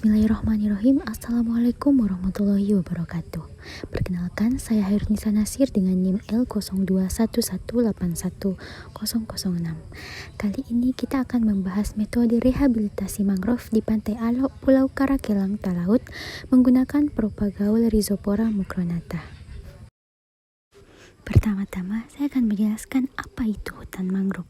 Bismillahirrahmanirrahim. Assalamualaikum warahmatullahi wabarakatuh. Perkenalkan, saya Hairunisa Nasir dengan NIM L0211810006. Kali ini kita akan membahas metode rehabilitasi mangrove di Pantai Alok, Pulau Karakelang, Talaut menggunakan propagaul Rhizopora mucronata. Pertama-tama, saya akan menjelaskan apa itu hutan mangrove.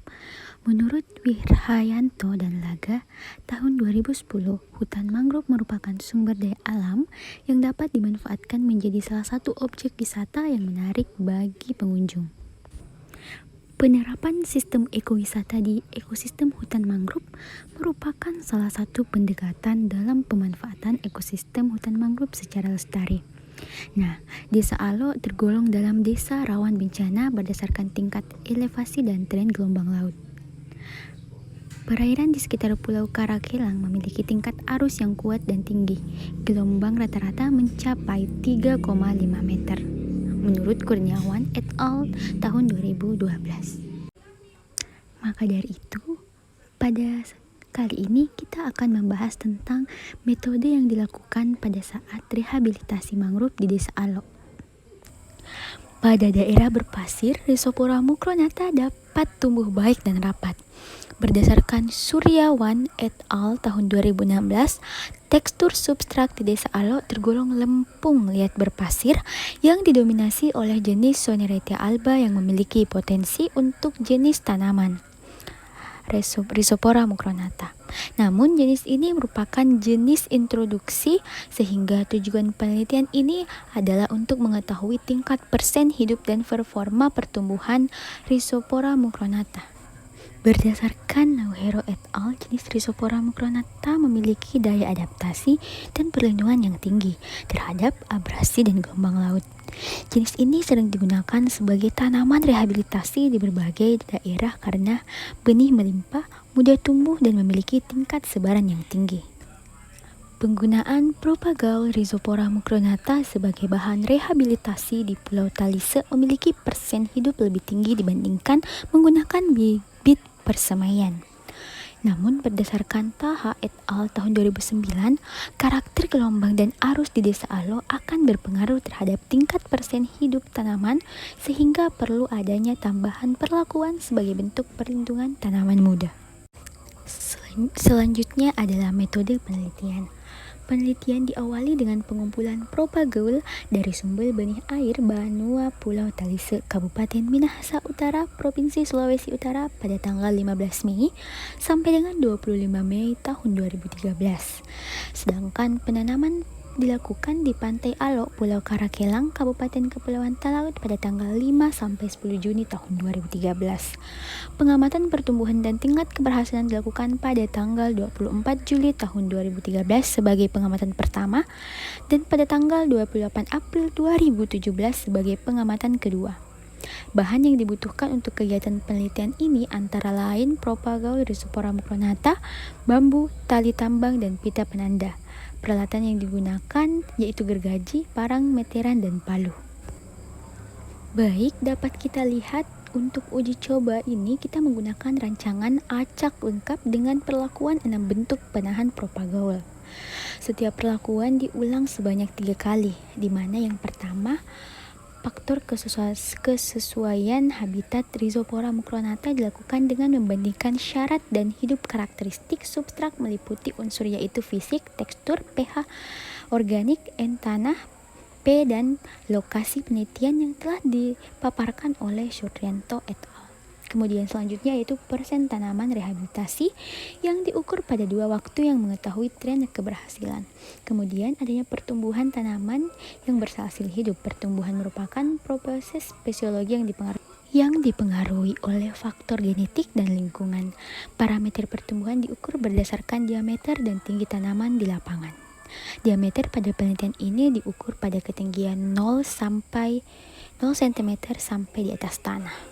Menurut Wirhayanto dan Laga, tahun 2010, hutan mangrove merupakan sumber daya alam yang dapat dimanfaatkan menjadi salah satu objek wisata yang menarik bagi pengunjung. Penerapan sistem ekowisata di ekosistem hutan mangrove merupakan salah satu pendekatan dalam pemanfaatan ekosistem hutan mangrove secara lestari. Nah, Desa Alok tergolong dalam desa rawan bencana berdasarkan tingkat elevasi dan tren gelombang laut. Perairan di sekitar Pulau Karakelang memiliki tingkat arus yang kuat dan tinggi. Gelombang rata-rata mencapai 3,5 meter. Menurut Kurniawan et al. Tahun 2012. Maka dari itu, pada kali ini kita akan membahas tentang metode yang dilakukan pada saat rehabilitasi mangrove di Desa Alok. Pada daerah berpasir, Rhizopora mucronata dapat tumbuh baik dan rapat. Berdasarkan Suryawan et al. Tahun 2016, tekstur substrat di Desa Alok tergolong lempung liat berpasir yang didominasi oleh jenis Soneretia alba yang memiliki potensi untuk jenis tanaman Rhizopora mucronata. Namun jenis ini merupakan jenis introduksi sehingga tujuan penelitian ini adalah untuk mengetahui tingkat persen hidup dan performa pertumbuhan Rhizopora mucronata. Berdasarkan Nauhero et al., jenis Rhizopora mucronata memiliki daya adaptasi dan perlindungan yang tinggi terhadap abrasi dan gelombang laut. Jenis ini sering digunakan sebagai tanaman rehabilitasi di berbagai daerah karena benih melimpah, mudah tumbuh, dan memiliki tingkat sebaran yang tinggi. Penggunaan propagaul Rhizopora mucronata sebagai bahan rehabilitasi di Pulau Talise memiliki persen hidup lebih tinggi dibandingkan menggunakan bibit persemaian. Namun berdasarkan Taha et al. Tahun 2009, karakter gelombang dan arus di Desa Alok akan berpengaruh terhadap tingkat persen hidup tanaman sehingga perlu adanya tambahan perlakuan sebagai bentuk perlindungan tanaman muda. Selanjutnya adalah metode penelitian. Penelitian diawali dengan pengumpulan propagaul dari sumber benih air Banua Pulau Talise, Kabupaten Minahasa Utara, Provinsi Sulawesi Utara pada tanggal 15 Mei sampai dengan 25 Mei tahun 2013. Sedangkan penanaman dilakukan di Pantai Alok, Pulau Karakelang, Kabupaten Kepulauan Talaut pada tanggal 5 sampai 10 Juni tahun 2013. Pengamatan pertumbuhan dan tingkat keberhasilan dilakukan pada tanggal 24 Juli tahun 2013 sebagai pengamatan pertama dan pada tanggal 28 April 2017 sebagai pengamatan kedua. Bahan yang dibutuhkan untuk kegiatan penelitian ini antara lain propagaul Rhizopora mucronata, bambu, tali tambang, dan pita penanda. Peralatan yang digunakan yaitu gergaji, parang, meteran, dan palu. Baik, dapat kita lihat untuk uji coba ini kita menggunakan rancangan acak lengkap dengan perlakuan 6 bentuk penahan propagaul. Setiap perlakuan diulang sebanyak 3 kali, di mana yang pertama faktor kesesuaian habitat Rhizopora mucronata dilakukan dengan membandingkan syarat dan hidup karakteristik substrat meliputi unsur yaitu fisik, tekstur, pH, organik, N tanah, P, dan lokasi penelitian yang telah dipaparkan oleh Suryanto et al. Kemudian selanjutnya yaitu persen tanaman rehabilitasi yang diukur pada 2 waktu yang mengetahui tren keberhasilan. Kemudian adanya pertumbuhan tanaman yang berhasil hidup. Pertumbuhan merupakan proses fisiologi yang dipengaruhi oleh faktor genetik dan lingkungan. Parameter pertumbuhan diukur berdasarkan diameter dan tinggi tanaman di lapangan. Diameter pada penelitian ini diukur pada ketinggian 0 cm sampai di atas tanah.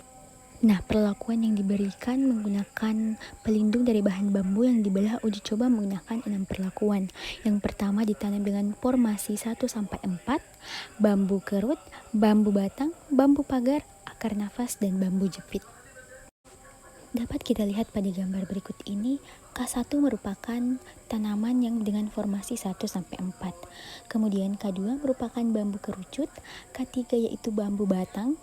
Nah, perlakuan yang diberikan menggunakan pelindung dari bahan bambu yang dibelah uji coba menggunakan 6 perlakuan. Yang pertama ditanam dengan formasi 1-4, bambu kerut, bambu batang, bambu pagar, akar nafas, dan bambu jepit. Dapat kita lihat pada gambar berikut ini, K1 merupakan tanaman yang dengan formasi 1-4. Kemudian K2 merupakan bambu kerucut, K3 yaitu bambu batang,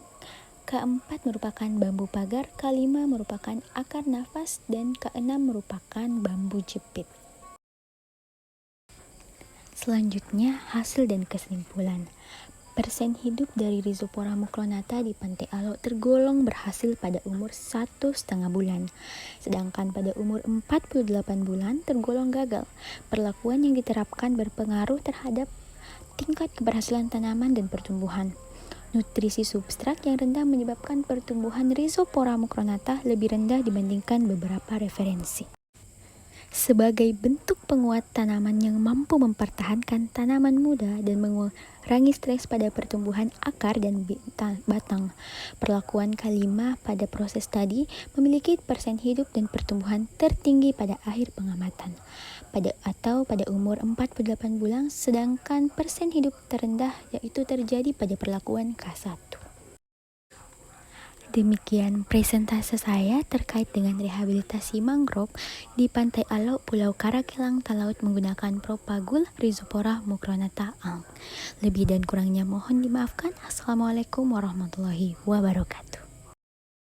K4 merupakan bambu pagar, K5 merupakan akar nafas, dan K6 merupakan bambu jepit. Selanjutnya, hasil dan kesimpulan. Persen hidup dari Rhizopora mucronata di Pantai Alo tergolong berhasil pada umur 1,5 bulan. Sedangkan pada umur 48 bulan tergolong gagal. Perlakuan yang diterapkan berpengaruh terhadap tingkat keberhasilan tanaman dan pertumbuhan. Nutrisi substrat yang rendah menyebabkan pertumbuhan Rhizopora mucronata lebih rendah dibandingkan beberapa referensi. Sebagai bentuk penguat tanaman yang mampu mempertahankan tanaman muda dan mengurangi stres pada pertumbuhan akar dan batang. Perlakuan K5 pada proses tadi memiliki persen hidup dan pertumbuhan tertinggi pada akhir pengamatan pada umur 48 bulan, sedangkan persen hidup terendah yaitu terjadi pada perlakuan K1. Demikian presentase saya terkait dengan rehabilitasi mangrove di Pantai Alo, Pulau Karakelang, Talaut menggunakan Propagule Rhizopora mucronata Alg. Lebih dan kurangnya mohon dimaafkan. Assalamualaikum warahmatullahi wabarakatuh.